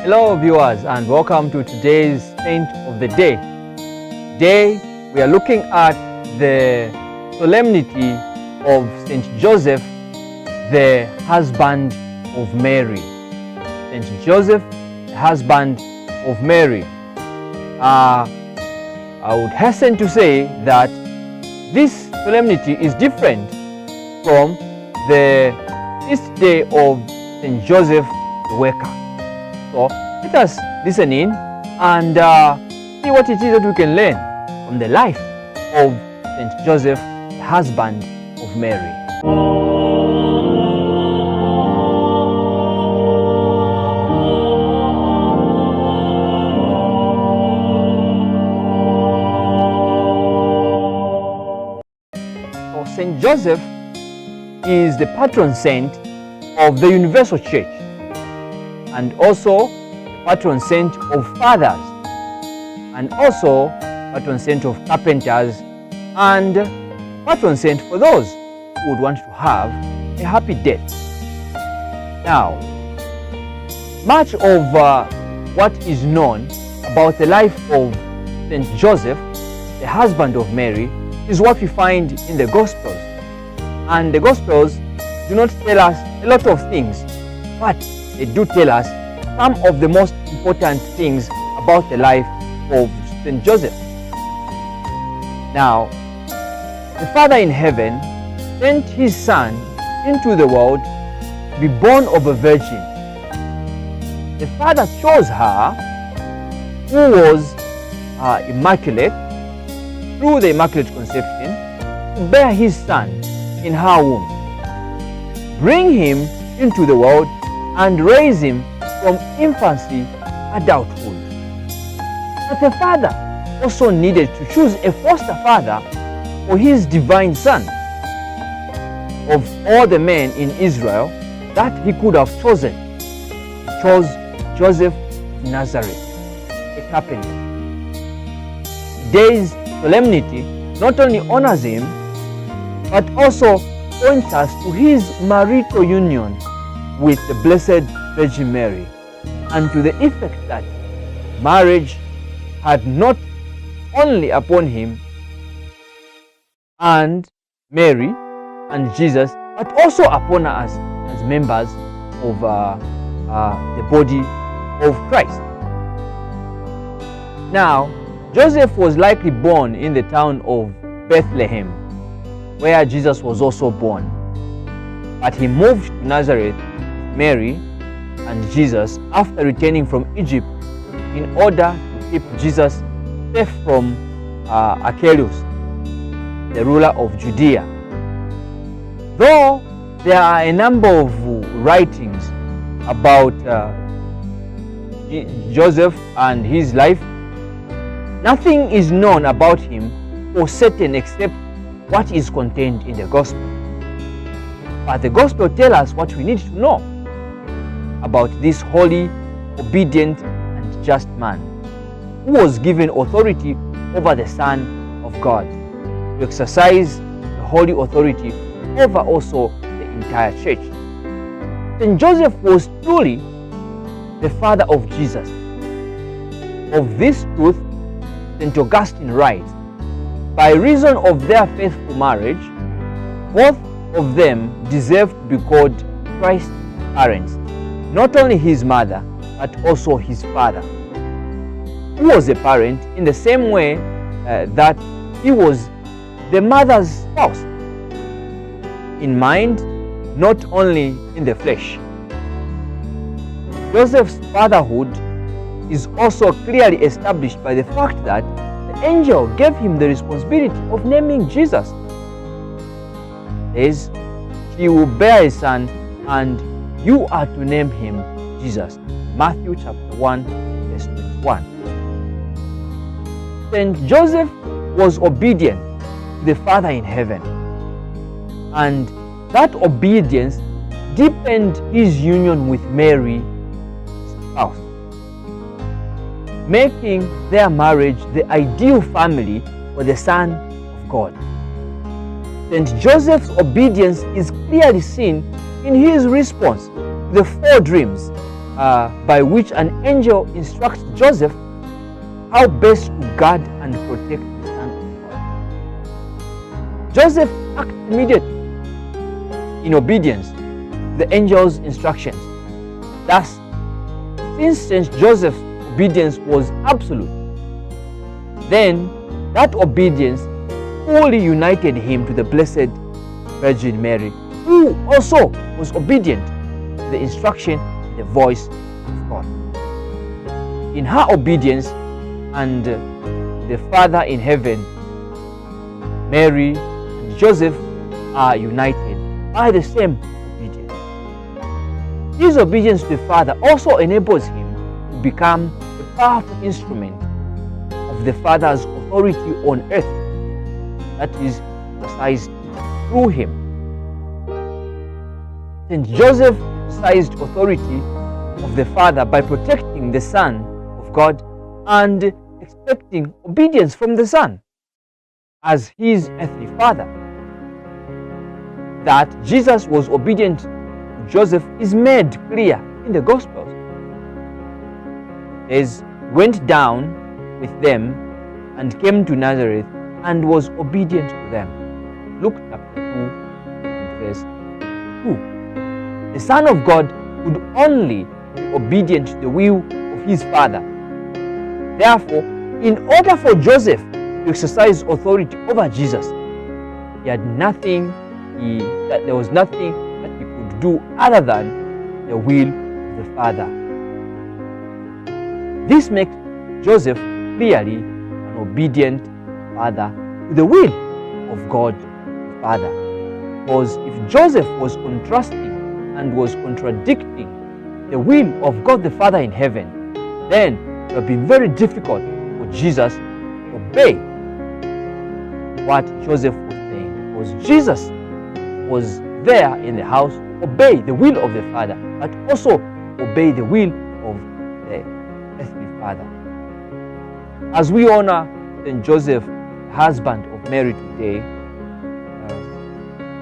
Hello viewers, and welcome to today's Saint of the Day. Today we are looking at the solemnity of Saint Joseph, the husband of Mary. Saint Joseph, the husband of Mary. I would hasten to say that this solemnity is different from the feast day of Saint Joseph the Worker. So let us listen in and see what it is that we can learn from the life of Saint Joseph, the husband of Mary. So Saint Joseph is the patron saint of the Universal Church, and also patron saint of fathers, and also patron saint of carpenters, and patron saint for those who would want to have a happy death. Now, much of what is known about the life of Saint Joseph, the husband of Mary, is what we find in the Gospels. And the Gospels do not tell us a lot of things, but they do tell us some of the most important things about the life of Saint Joseph. Now, the Father in heaven sent his Son into the world to be born of a virgin. The Father chose her, who was immaculate, through the Immaculate Conception, to bear his Son in her womb, bring him into the world, and raise him from infancy to adulthood. But the Father also needed to choose a foster father for his divine Son. Of all the men in Israel that he could have chosen, he chose Joseph of Nazareth, a carpenter. Today's solemnity not only honors him, but also points us to his marital union with the Blessed Virgin Mary, and to the effect that marriage had not only upon him and Mary and Jesus, but also upon us as members of the body of Christ. Now, Joseph was likely born in the town of Bethlehem, where Jesus was also born. But he moved to Nazareth, Mary and Jesus, after returning from Egypt, in order to keep Jesus safe from Archelaus, the ruler of Judea. Though there are a number of writings about Joseph and his life, nothing is known about him for certain except what is contained in the Gospel. But the Gospel tells us what we need to know about this holy, obedient, and just man, who was given authority over the Son of God, to exercise the holy authority over also the entire church. Saint Joseph was truly the father of Jesus. Of this truth, Saint Augustine writes, by reason of their faithful marriage, both of them deserve to be called Christ's parents, not only his mother, but also his father, who was a parent in the same way that he was the mother's spouse, in mind, not only in the flesh. Joseph's fatherhood is also clearly established by the fact that the angel gave him the responsibility of naming Jesus. Says, he will bear a son, and you are to name him Jesus. Matthew chapter 1, verse 21. Saint Joseph was obedient to the Father in heaven, and that obedience deepened his union with Mary, his spouse, making their marriage the ideal family for the Son of God. Saint Joseph's obedience is clearly seen in his response to the 4 dreams by which an angel instructs Joseph how best to guard and protect the Son of God. Joseph acted immediately in obedience to the angel's instructions. Thus, since Saint Joseph's obedience was absolute, then that obedience fully united him to the Blessed Virgin Mary, who also was obedient to the instruction and the voice of God. In her obedience and the Father in heaven, Mary and Joseph are united by the same obedience. His obedience to the Father also enables him to become a powerful instrument of the Father's authority on earth that is exercised through him. Saint Joseph exercised authority of the Father by protecting the Son of God and expecting obedience from the Son as his earthly father. That Jesus was obedient to Joseph is made clear in the Gospels. He went down with them and came to Nazareth and was obedient to them. Luke chapter 2 and verse 2. The Son of God could only be obedient to the will of his Father. Therefore, in order for Joseph to exercise authority over Jesus, there was nothing that he could do other than the will of the Father. This makes Joseph clearly an obedient father to the will of God the Father. Because if Joseph was contrasting and was contradicting the will of God the Father in heaven, then it would have been very difficult for Jesus to obey what Joseph was saying. Because Jesus was there in the house, obey the will of the Father, but also obey the will of the earthly Father. As we honor Saint Joseph, husband of Mary today,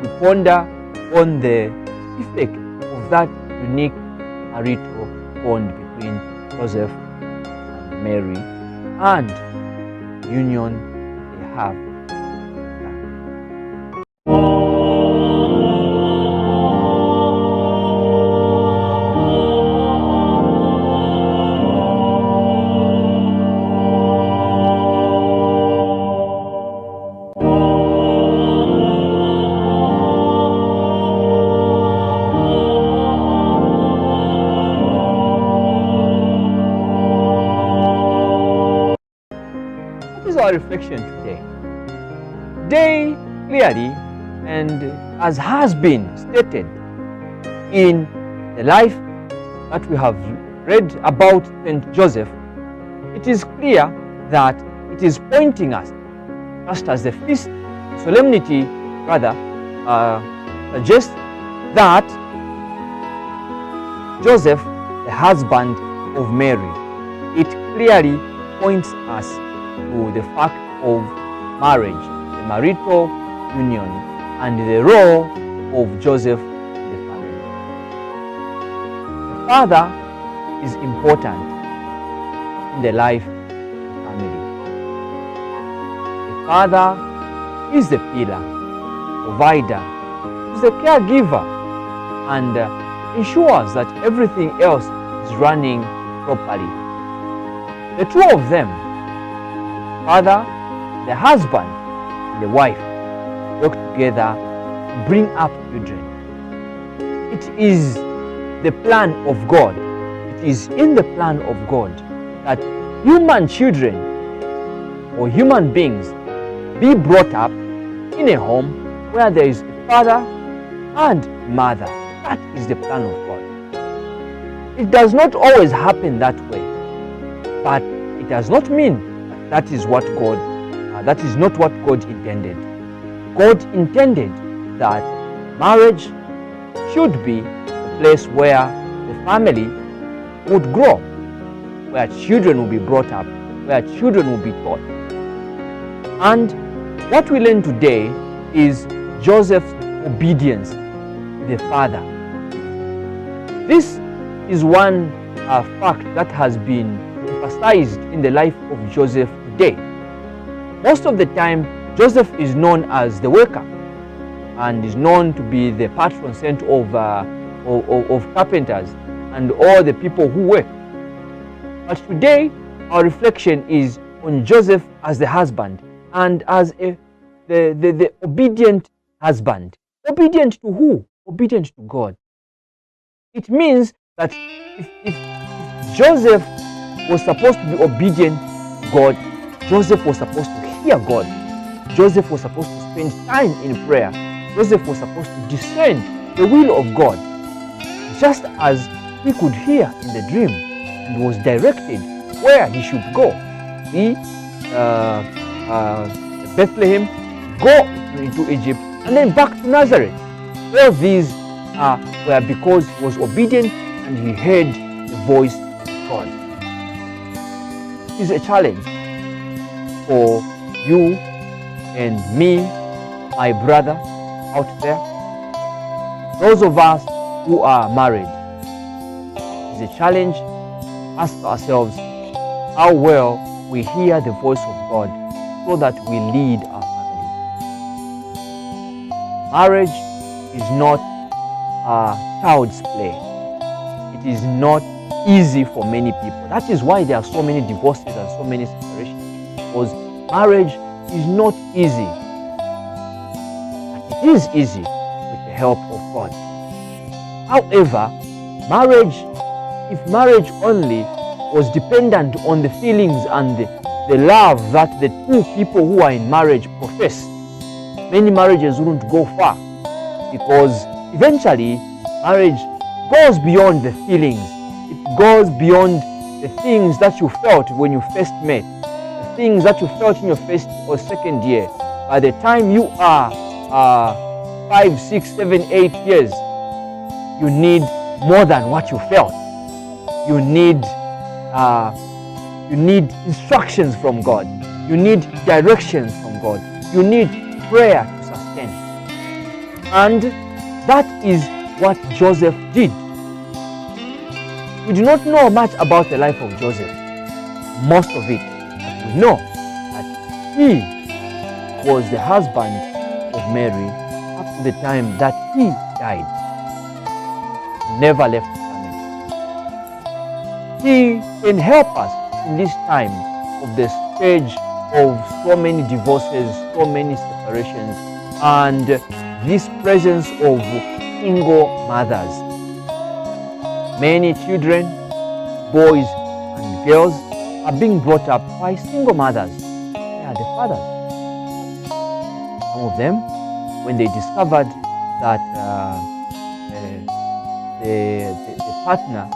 we ponder on the effect of that unique marital bond between Joseph and Mary and the union they have. Our reflection today. Today, clearly, and as has been stated in the life that we have read about Saint Joseph, it is clear that it is pointing us, just as the feast solemnity rather suggests, that Joseph, the husband of Mary, it clearly points us to the fact of marriage, the marital union, and the role of Joseph in the family. The father is important in the life of the family. The father is the pillar, provider, is the caregiver, and ensures that everything else is running properly. The two of them, father, the husband, and the wife, work together to bring up children. It is the plan of God. It is in the plan of God that human children or human beings be brought up in a home where there is a father and mother. That is the plan of God. It does not always happen that way, but it does not mean that is what God, that is not what God intended. God intended that marriage should be a place where the family would grow, where children will be brought up, where children will be taught. And what we learn today is Joseph's obedience to the father. This is one fact that has been emphasized in the life of Joseph today. Most of the time, Joseph is known as the worker and is known to be the patron saint of carpenters and all the people who work. But today, our reflection is on Joseph as the husband and as the obedient husband. Obedient to who? Obedient to God. It means that if Joseph was supposed to be obedient to God, Joseph was supposed to hear God. Joseph was supposed to spend time in prayer. Joseph was supposed to discern the will of God, just as he could hear in the dream and was directed where he should go. Bethlehem, go into Egypt, and then back to Nazareth. All these were because he was obedient and he heard the voice of God. It is a challenge for you and me, my brother out there, those of us who are married. It is a challenge. Ask ourselves how well we hear the voice of God so that we lead our family. Marriage is not child's play. It is not easy for many people. That is why there are so many divorces and so many separations, because marriage is not easy. But it is easy with the help of God. However, if marriage only was dependent on the feelings and the love that the two people who are in marriage profess, many marriages wouldn't go far, because eventually marriage goes beyond the feelings. It goes beyond the things that you felt when you first met, the things that you felt in your first or second year. By the time you are 5, 6, 7, 8 years, you need more than what you felt. You need instructions from God. You need directions from God. You need prayer to sustain. And that is what Joseph did. We do not know much about the life of Joseph, most of it. But we know that he was the husband of Mary up to the time that he died. Never left the family. He can help us in this time of the stage of so many divorces, so many separations, and this presence of single mothers. Many children, boys and girls, are being brought up by single mothers. They are the fathers. Some of them, when they discovered that the partner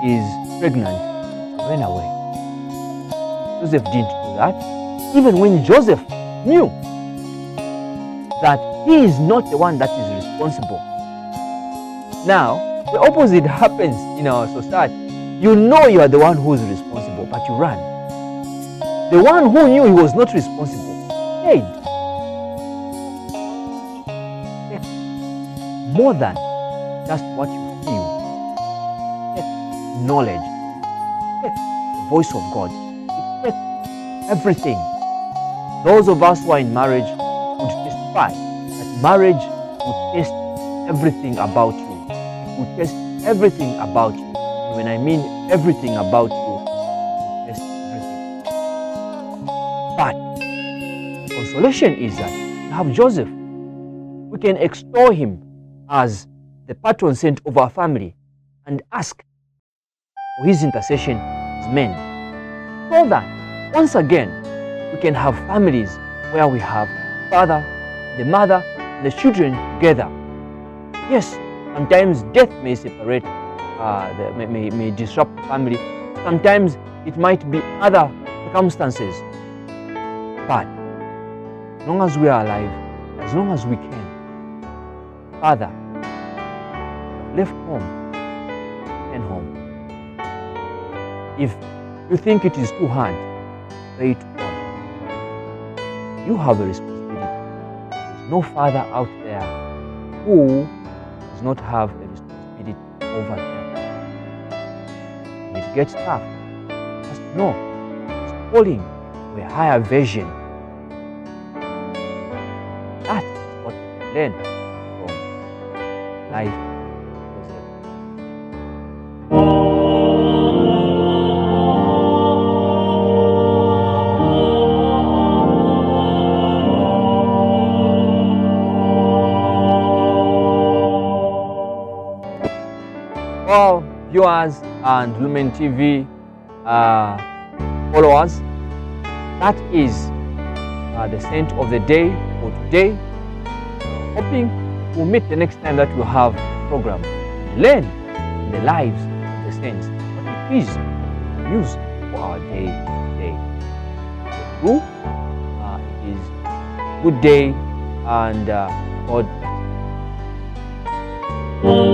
is pregnant, ran away. Joseph didn't do that. Even when Joseph knew that he is not the one that is responsible. Now, the opposite happens in our society. You know you are the one who is responsible, but you run. The one who knew he was not responsible stayed. More than just what you feel. Take knowledge. Take the voice of God. It takes everything. Those of us who are in marriage would testify that marriage would test everything about you. It would test everything about you. And when I mean everything about you, it will test everything. But the consolation is that we have Joseph. We can extol him as the patron saint of our family and ask for his intercession as men, so that once again we can have families where we have the father, the mother, and the children together. Yes, sometimes death may separate, may disrupt the family. Sometimes it might be other circumstances. But as long as we are alive, as long as we can, Father, left home and home. If you think it is too hard, pray to God. You have a responsibility. There is no father out there who does not have a responsibility over them. get stuff. Just know it's calling to a higher version. That is what we can learn from life. Well, viewers and Lumen TV followers, that is the saint of the day for today. Hoping we'll meet the next time that we'll have a program. Learn in the lives of the saints what it is to use for our day to day. So, it is a good day and God bless.